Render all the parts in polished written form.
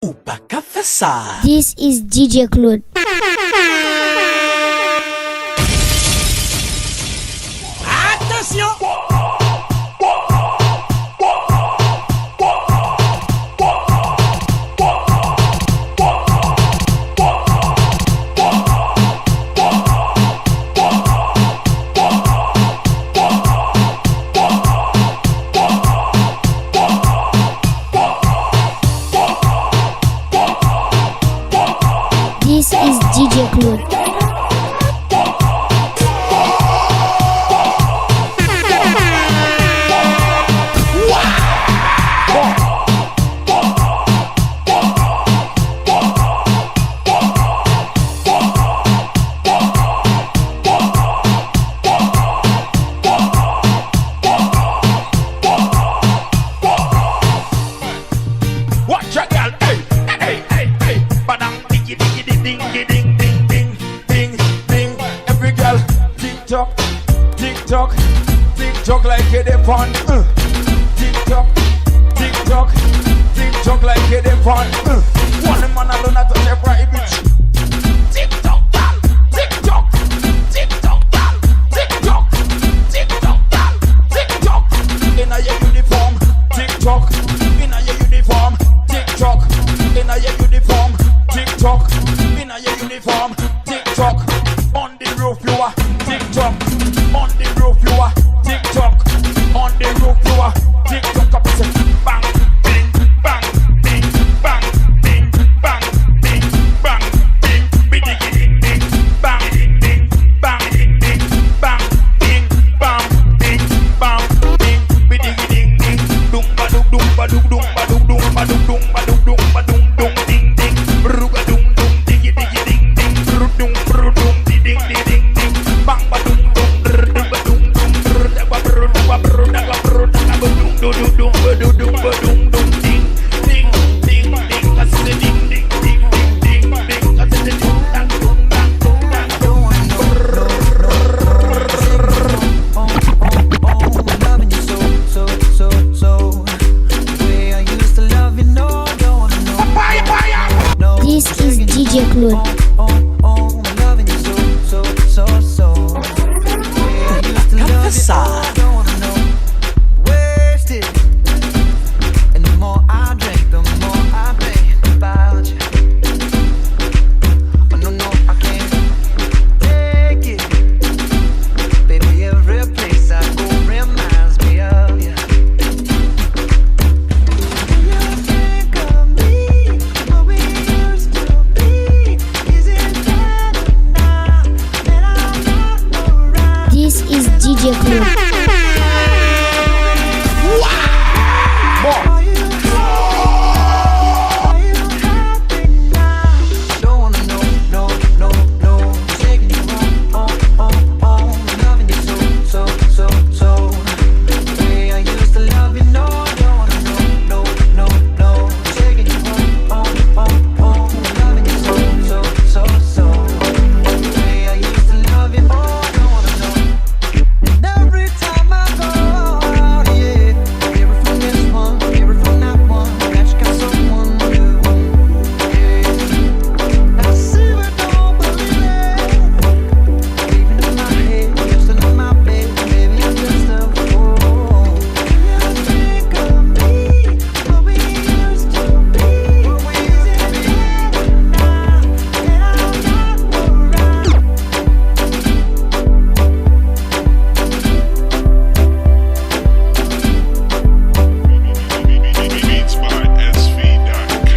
Upakafasa. This is DJ Claude. Attention. This is DJ Claude. Watch a girl, hey, hey, hey, hey, badam, diggy, diggy, ding, ding, ding, ding, ding, ding, ding. Every girl, tick tock, tick tock, tick tock like a dip on. Tick tock, tick tock, tick tock like a dip on. One man alone at the right bitch. Tick tock, tick tock, tick tock, tick tock, tick tock, tick tock. In a your uniform, tick tock. In a your uniform. TikTok, in a your uniform, TikTok, in a your uniform, TikTok, on the roof you are, TikTok, on the roof you are, TikTok, on the roof you are, TikTok, up say bang, bing, bang, bing, bang, bing, bang, bing, bang, bing, bing, ding, ding, bang, ding, ding, bang, ding, ding, bang, ding, bang, ding, bang, ding, bing, ding, ding, dum ba dum ba dum ba dum ba dum ba dum ba dum dum ding ding ruga dum dum diggy diggy ding ding dum dum ding ding ding ding bang ba dum dum ba dum dum da ba da ba da ba dum dum ba dum dum ding ding ding ding I say ding ding ding ding ding ding I say ding dang dang dang dang loving you so way I used to love you, no, don't wanna know. No, This is DJ Claude. I'm loving you so way I used to love you, Upakafasa. don't wanna know. Wasted. And the more I drink, the more I think about you. Oh, no, I can't take it. Baby, every place I go reminds me of you. You think of me, what we used to be. Is it better now that I'm not around? This is DJ Claude. Are you happy now? Don't wanna know, no. Taking you on, loving you so. The way I used to love you, no, don't wanna know, taking you on, loving you so. The way I used to love you, don't wanna know. And every time I go out, yeah, hear it from this one, hear it from that one, that you got someone new, yeah. I see but don't believe it. Even in my head, you're still in my bed, baby, I'm just a fool. You think of me, what we used to be. Is it better now that I'm not around? Beatsbysv.com.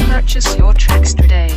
Purchase your tracks today.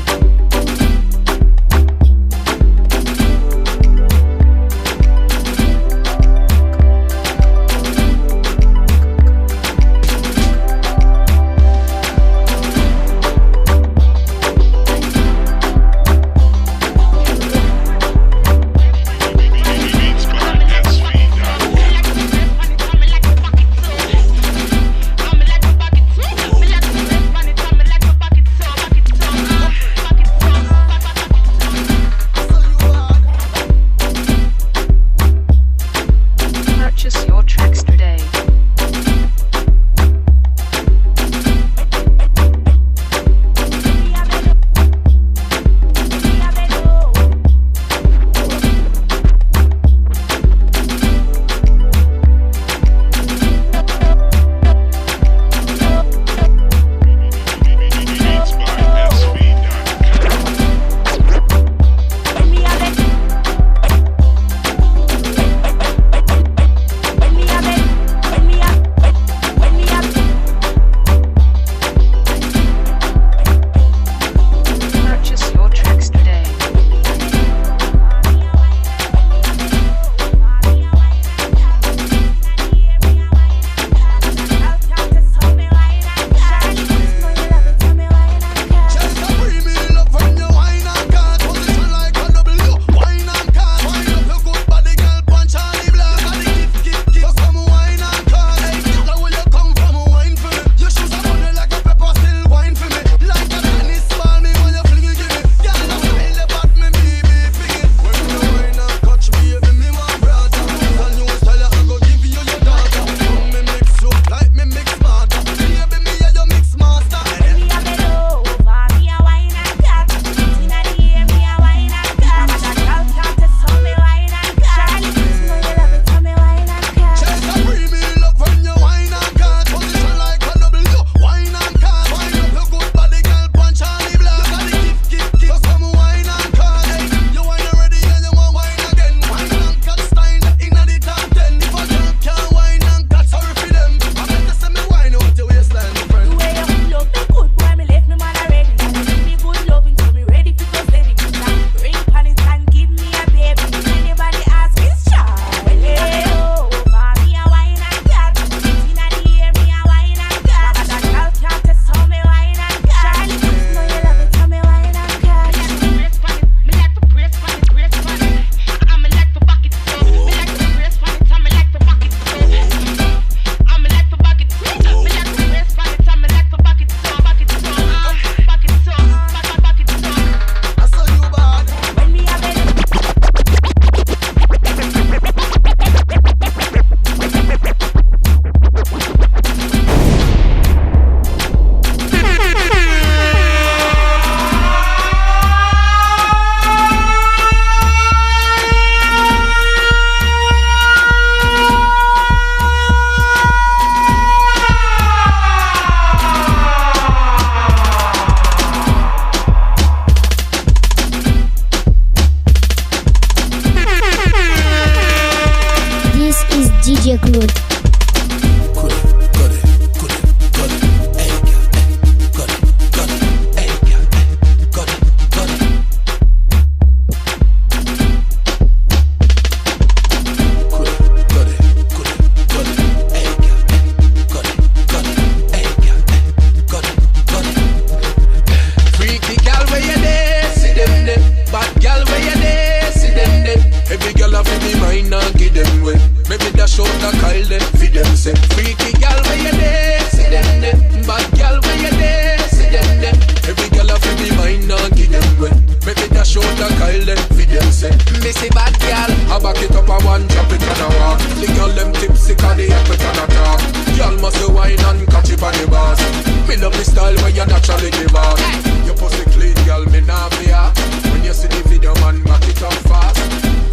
sexy bad girl. I back it up a one, drop it on a walk. The girl them tipsy, cause they have it on a talk. Girl must wine and catch it on the bars. Me love the style where you naturally give out. Your pussy clean, girl, me nah fear. When you see the video, man, back it up fast.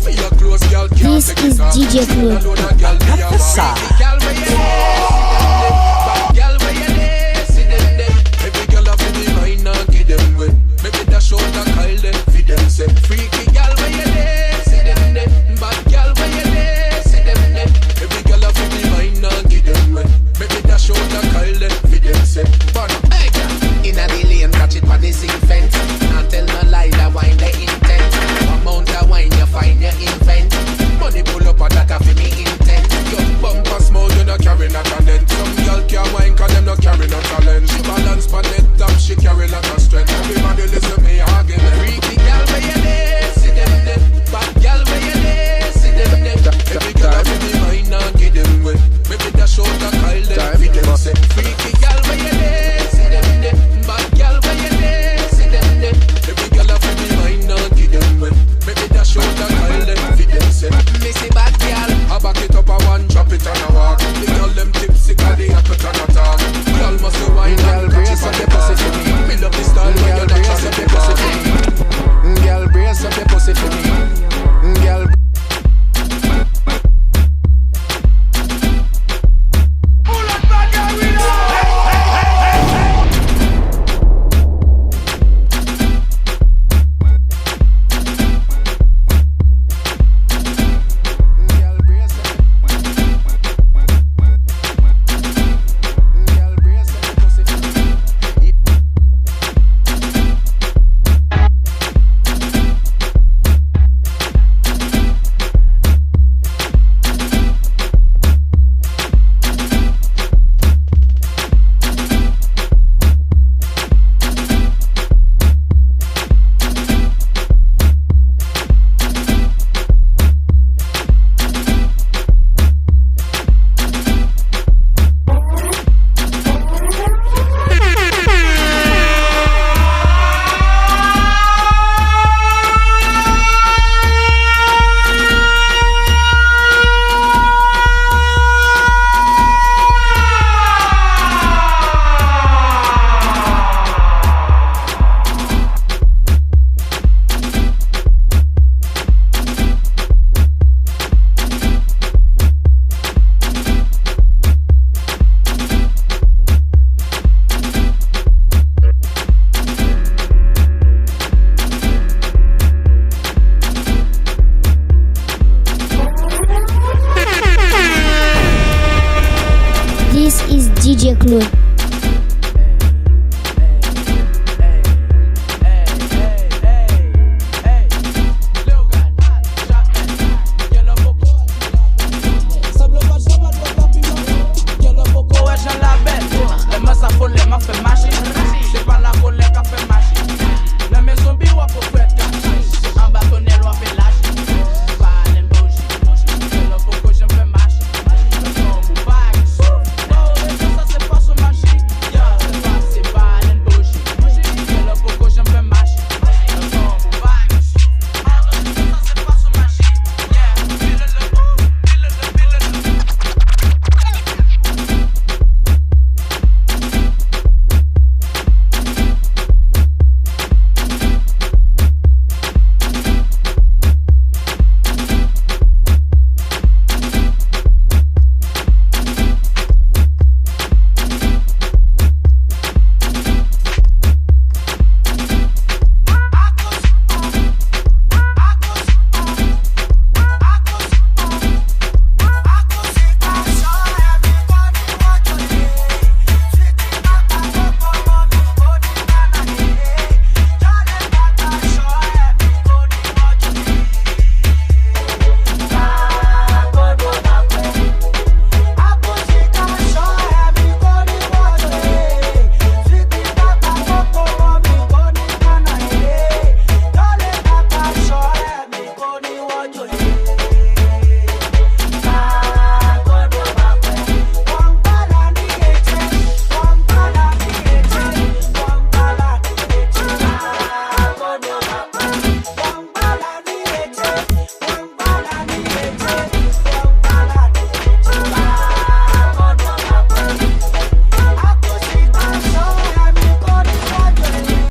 For your clothes, girl, can't This take is it off. DJ Claude.